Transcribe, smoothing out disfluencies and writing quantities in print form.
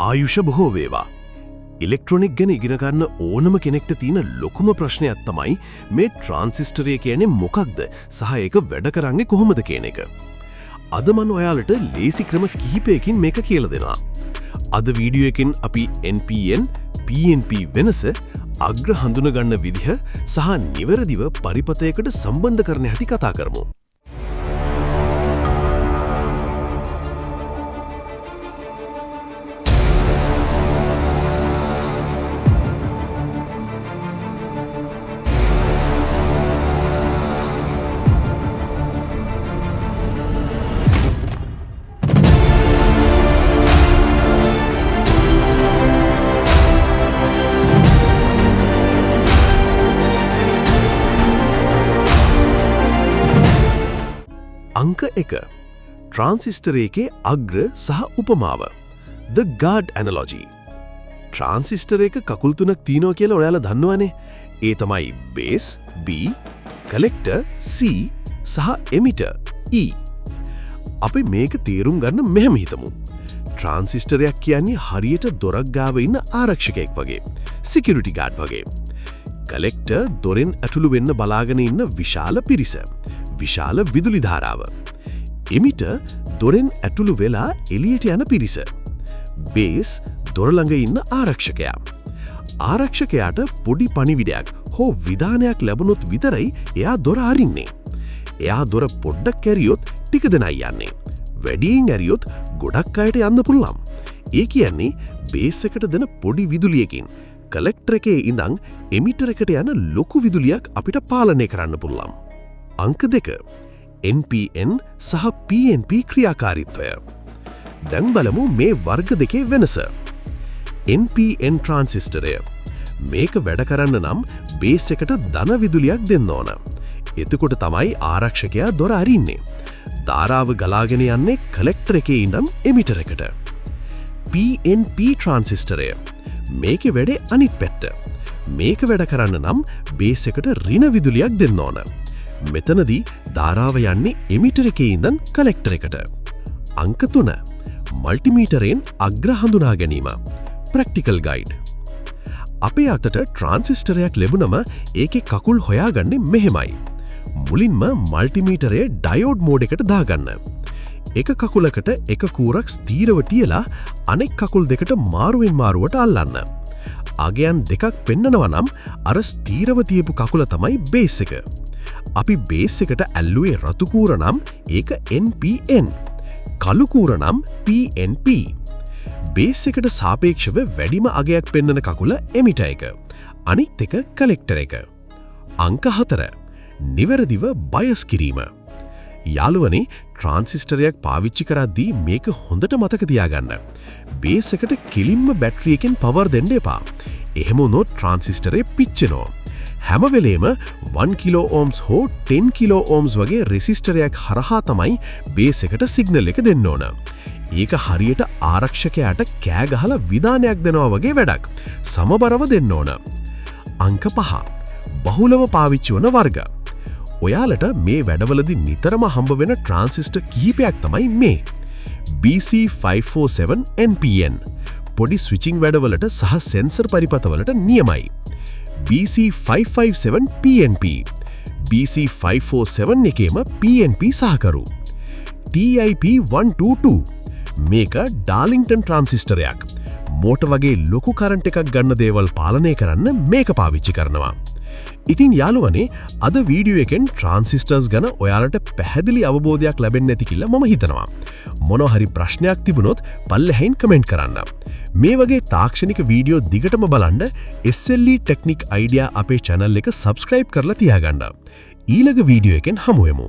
ආයුෂ බොහෝ වේවා. ඉලෙක්ට්‍රොනික් ගැන ඉගෙන ගන්න ඕනම කෙනෙක්ට තියෙන ලොකුම ප්‍රශ්නයක් තමයි මේ ට්‍රාන්සිස්ටරය කියන්නේ මොකක්ද සහ ඒක වැඩ කරන්නේ කොහොමද කියන එක. අද මම ඔයාලට ලේසි ක්‍රම කිහිපයකින් මේක කියලා දෙනවා. අද වීඩියෝ එකෙන් අපි NPN, PNP වෙනස, අග්‍ර හඳුන ගන්න විදිහ සහ නිවැරදිව පරිපතයකට සම්බන්ධ කරන හැටි කතා කරමු. අංක 1. ට්‍රාන්සිස්ටර් එකේ අග්‍ර සහ උපමාව. The guard analogy. ට්‍රාන්සිස්ටර් එක කකුල් තුනක් තියෙනවා කියලා ඔයාලා දන්නවනේ. ඒ තමයි බේස් B, කලෙක්ටර් C සහ එමිටර් E. අපි මේක තේරුම් ගන්න මෙහෙම හිතමු. ට්‍රාන්සිස්ටරයක් කියන්නේ හරියට දොරක් ගාව ඉන්න ආරක්ෂකයෙක් වගේ. සිකියුරිටි ගාඩ් වගේ. කලෙක්ටර් දොරෙන් ඇතුළු වෙන්න බලාගෙන ඉන්න විශාල පිරිස. විශාල විදුලි ධාරාව. එමිටර් දොරෙන් ඇතුළු වෙලා එළියට යන පිරිස. බේස් දොර ළඟ ඉන්න ආරක්ෂකයා. ආරක්ෂකයාට පොඩි පණිවිඩයක් හෝ විධානයක් ලැබුණොත් විතරයි එයා දොර අරින්නේ. එයා දොර පොඩ්ඩක් කැරියොත් ටික දෙනයි යන්නේ. වැඩියෙන් ඇරියොත් ගොඩක් අයට යන්න පුළුවන්. ඒ කියන්නේ බේස් එකට දෙන පොඩි විදුලියකින් කලෙක්ටර් එකේ ඉඳන් එමිටර් එකට යන ලොකු විදුලියක් අපිට පාලනය කරන්න පුළුවන්. අංක 2. NPN සහ PNP ක්‍රියාකාරීත්වය. දැන් බලමු මේ වර්ග දෙකේ වෙනස. NPN ට්‍රාන්සිස්ටරය. මේක වැඩ කරන්න නම් බේස් එකට ධන විදුලියක් දෙන්න ඕන. එතකොට තමයි ආරක්ෂකයා දොර අරින්නේ. ධාරාව ගලාගෙන යන්නේ කලෙක්ටර් එකේ ඉඳන් එමිටර් එකට. PNP ට්‍රාන්සිස්ටරය. මේකේ වැඩේ අනිත් පැත්ත. මේක වැඩ කරන්න නම් බේස් එකට ඍණ විදුලියක් දෙන්න ඕන. මෙතනදී ධාරාව යන්නේ එමිටර් එකේ ඉඳන් කලෙක්ටර් එකට. අංක 3. මල්ටිමීටරෙන් අග්‍ර හඳුනා ගැනීම. Practical guide. අපේ අතට ට්‍රාන්සිස්ටරයක් ලැබුණම ඒකේ කකුල් හොයාගන්නේ මෙහෙමයි. මුලින්ම මල්ටිමීටරයේ ඩයෝඩ් මෝඩ් එකට දාගන්න. එක කකුලකට එක කූරක් ස්ථීරව තියලා අනෙක් කකුල් දෙකට මාරුවෙන් මාරුවට අල්ලන්න. අගයන් දෙකක් පෙන්නනවා නම් අර ස්ථීරව තියපු කකුල තමයි බේස් එක. අපි බේස් එකට ඇල්ලුවේ රතු කූර නම් ඒක NPN. කළු කූර නම් PNP. බේස් එකට සාපේක්ෂව වැඩිම අගයක් පෙන්නන කකුල එමිටර් එක. අනිත් එක කලෙක්ටර් එක. අංක 4. නිවැරදිව බයස් කිරීම. යාළුවනේ, ට්‍රාන්සිස්ටරයක් පාවිච්චි කරද්දී මේක හොඳට මතක තියාගන්න. බේස් එකට කෙලින්ම බැටරියකින් පවර් දෙන්න එපා. එහෙම වුණොත් ට්‍රාන්සිස්ටරේ පිච්චෙනවා. හැම වෙලේම 1 කිලෝ ඕම්ස් හෝ 10 කිලෝ ඕම්ස් වගේ රෙසිස්ටරයක් හරහා තමයි බේස් එකට සිග්නල් එක දෙන්න ඕන. ඒක හරියට ආරක්ෂකයාට කෑ ගහලා විධානයක් දෙනවා වගේ වැඩක්. සමබරව දෙන්න ඕන. අංක 5. බහුලව පාවිච්චි වන වර්ග. ඔයාලට මේ වැඩවලදී නිතරම හම්බ වෙන ට්‍රාන්සිස්ටර් කිහිපයක් තමයි මේ. BC547 NPN. පොඩි ස්විචිං වැඩවලට සහ සෙන්සර් පරිපතවලට නියමයි. BC557 PNP. BC547 එකේම PNP සහකරු. TIP122. මේක ඩාර්ලින්ටන් ට්‍රාන්සිස්ටරයක්. මෝටර් වගේ ලොකු කරන්ට් එකක් ගන්න දේවල් පාලනය කරන්න මේක පාවිච්චි කරනවා. ඉතින් යාළුවනේ, අද වීඩියෝ එකෙන් ට්‍රාන්සිස්ටර්ස් ගැන ඔයාලට පැහැදිලි අවබෝධයක් ලැබෙන්නේ නැති කියලා මම හිතනවා. මොනවා හරි ප්‍රශ්නයක් තිබුණොත් පල්ලෙහායින් කමෙන්ට් කරන්න. මේ වගේ තාක්ෂණික වීඩියෝ දිගටම බලන්න SLE ටෙක්නික් අයිඩියා අපේ channel එක subscribe කරලා තියාගන්න. ඊළඟ වීඩියෝ එකෙන් හමු වෙමු.